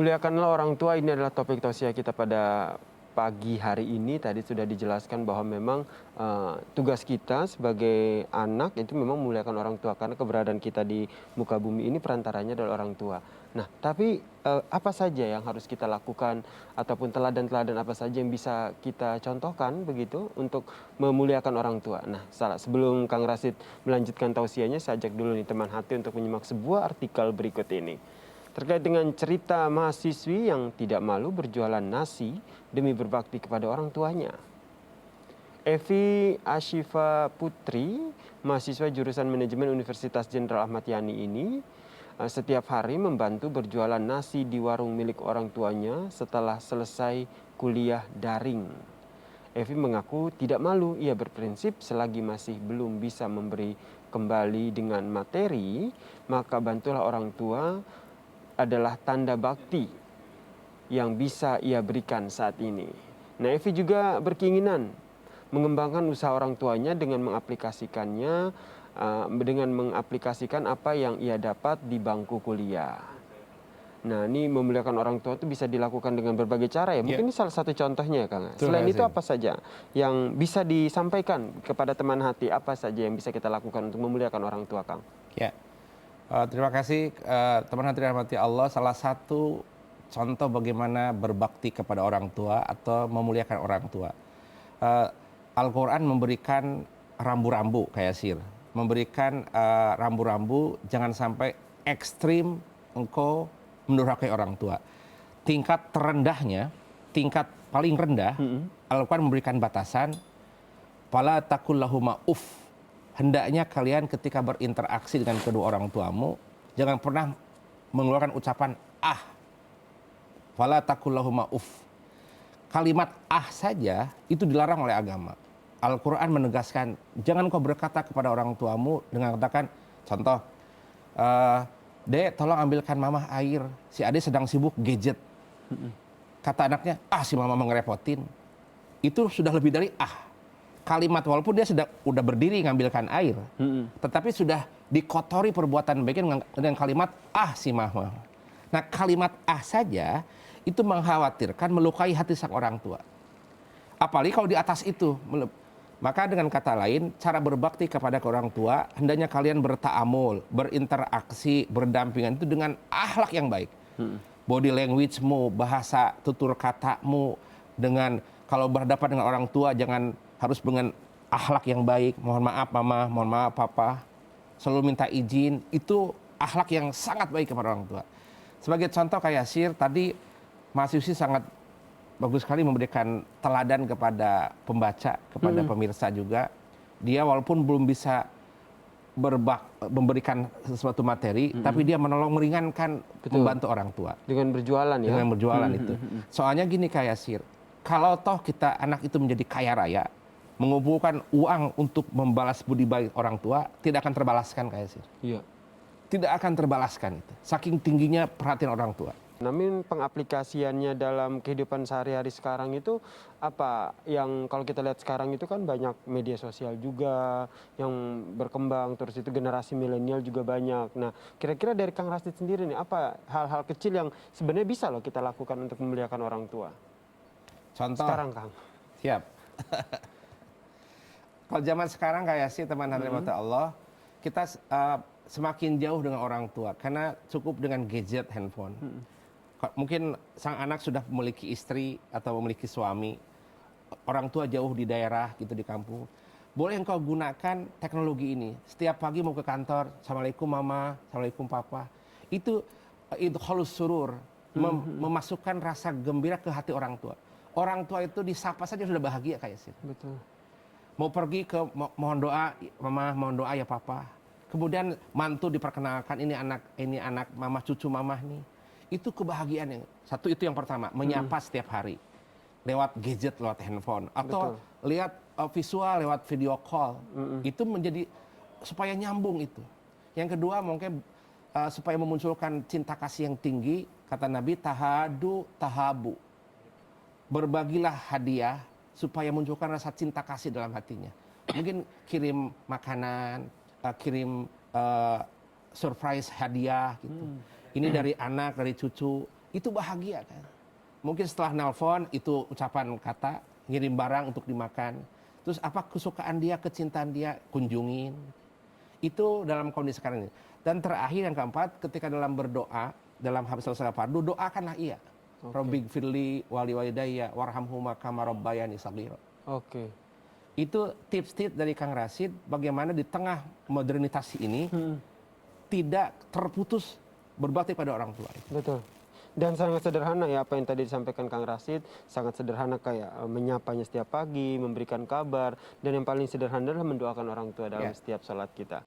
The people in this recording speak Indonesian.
Muliakanlah orang tua, ini adalah topik tausiah kita pada pagi hari ini. Tadi sudah dijelaskan bahwa memang tugas kita sebagai anak itu memang memuliakan orang tua, karena keberadaan kita di muka bumi ini perantaranya adalah orang tua. Nah, tapi apa saja yang harus kita lakukan ataupun teladan-teladan apa saja yang bisa kita contohkan begitu untuk memuliakan orang tua. Nah, sebelum Kang Rasid melanjutkan tausiahnya, saya ajak dulu nih teman hati untuk menyimak sebuah artikel berikut ini. Terkait dengan cerita mahasiswi yang tidak malu berjualan nasi demi berbakti kepada orang tuanya. Evi Ashifa Putri, mahasiswa jurusan manajemen Universitas Jenderal Ahmad Yani ini, setiap hari membantu berjualan nasi di warung milik orang tuanya setelah selesai kuliah daring. Evi mengaku tidak malu, ia berprinsip selagi masih belum bisa memberi kembali dengan materi, maka bantulah orang tua adalah tanda bakti yang bisa ia berikan saat ini. Nah, Evi juga berkeinginan mengembangkan usaha orang tuanya dengan mengaplikasikan apa yang ia dapat di bangku kuliah. Nah, ini memuliakan orang tua itu bisa dilakukan dengan berbagai cara ya. Mungkin ini salah satu contohnya, Kang. Selain itu apa saja yang bisa disampaikan kepada teman hati, apa saja yang bisa kita lakukan untuk memuliakan orang tua, Kang? Ya. Terima kasih teman hati rahmati Allah. Salah satu contoh bagaimana berbakti kepada orang tua atau memuliakan orang tua. Al-Quran memberikan rambu-rambu kayak Sir. Memberikan rambu-rambu jangan sampai ekstrim engkau mendurhakai orang tua. Tingkat terendahnya, tingkat paling rendah, Al-Quran memberikan batasan, fala taqul lahuma uff. Hendaknya kalian ketika berinteraksi dengan kedua orang tuamu, jangan pernah mengeluarkan ucapan ah. Fala taqul lahuma uff. Kalimat ah saja itu dilarang oleh agama. Al-Quran menegaskan, jangan kau berkata kepada orang tuamu dengan katakan, contoh, Dek tolong ambilkan mama air, si Ade sedang sibuk gadget. Kata anaknya, ah si mama mengerepotin. Itu sudah lebih dari ah. Kalimat walaupun dia udah berdiri ngambilkan air, tetapi sudah dikotori perbuatan baiknya dengan kalimat ah si mama. Nah, kalimat ah saja itu mengkhawatirkan melukai hati sang orang tua. Apalagi kalau di atas itu. Maka dengan kata lain, cara berbakti kepada orang tua hendaknya kalian bertaamul, berinteraksi, berdampingan itu dengan akhlak yang baik. Body language-mu, bahasa tutur katamu, dengan kalau berhadapan dengan orang tua jangan harus dengan akhlak yang baik. Mohon maaf mama, mohon maaf papa. Selalu minta izin. Itu akhlak yang sangat baik kepada orang tua. Sebagai contoh kayak Sir, tadi mahasiswi sangat bagus sekali memberikan teladan kepada pembaca, kepada pemirsa juga. Dia walaupun belum bisa memberikan sesuatu materi, tapi dia menolong meringankan, membantu orang tua. Dengan berjualan ya? Dengan berjualan itu. Soalnya gini kayak Sir, kalau toh kita anak itu menjadi kaya raya, mengumpulkan uang untuk membalas budi baik orang tua, tidak akan terbalaskan kayak Sir. Iya. Tidak akan terbalaskan itu. Saking tingginya perhatian orang tua. Namun pengaplikasiannya dalam kehidupan sehari-hari sekarang itu apa? Yang kalau kita lihat sekarang itu kan banyak media sosial juga yang berkembang, terus itu generasi milenial juga banyak. Nah, kira-kira dari Kang Rasid sendiri nih, apa hal-hal kecil yang sebenarnya bisa loh kita lakukan untuk memuliakan orang tua? Contoh. Sekarang, Kang. Siap. Kalau zaman sekarang kayak sih teman hati Allah, kita semakin jauh dengan orang tua karena cukup dengan gadget handphone. Mungkin sang anak sudah memiliki istri atau memiliki suami, orang tua jauh di daerah gitu di kampung. Boleh engkau gunakan teknologi ini. Setiap pagi mau ke kantor, assalamualaikum mama, assalamualaikum papa. Itu idkhalus surur, memasukkan rasa gembira ke hati orang tua. Orang tua itu disapa saja sudah bahagia kayak sih. Betul. Mau pergi ke mohon doa mama, mohon doa ya papa. Kemudian mantu diperkenalkan, ini anak mama, cucu mama nih. Itu kebahagiaan yang satu, itu yang pertama, menyapa setiap hari lewat gadget, lewat handphone atau lihat visual lewat video call. Itu menjadi supaya nyambung itu. Yang kedua mungkin supaya memunculkan cinta kasih yang tinggi, kata Nabi tahadu tahabu. Berbagilah hadiah supaya munculkan rasa cinta kasih dalam hatinya. Mungkin kirim makanan, kirim surprise hadiah gitu. Ini dari anak, dari cucu, itu bahagia kan. Mungkin setelah nelpon itu ucapan kata, ngirim barang untuk dimakan. Terus apa kesukaan dia, kecintaan dia, kunjungin. Itu dalam kondisi sekarang ini. Dan terakhir yang keempat, ketika dalam berdoa, dalam habis selesai fardu, doakanlah ia. Rabbi gfirli wali walidayya warhamhuma kama rabbayani shaghira. Oke. Itu tips-tips dari Kang Rashid bagaimana di tengah modernitas ini tidak terputus berbakti pada orang tua. Betul. Dan sangat sederhana ya apa yang tadi disampaikan Kang Rashid, sangat sederhana kayak menyapanya setiap pagi, memberikan kabar, dan yang paling sederhana adalah mendoakan orang tua dalam setiap salat kita.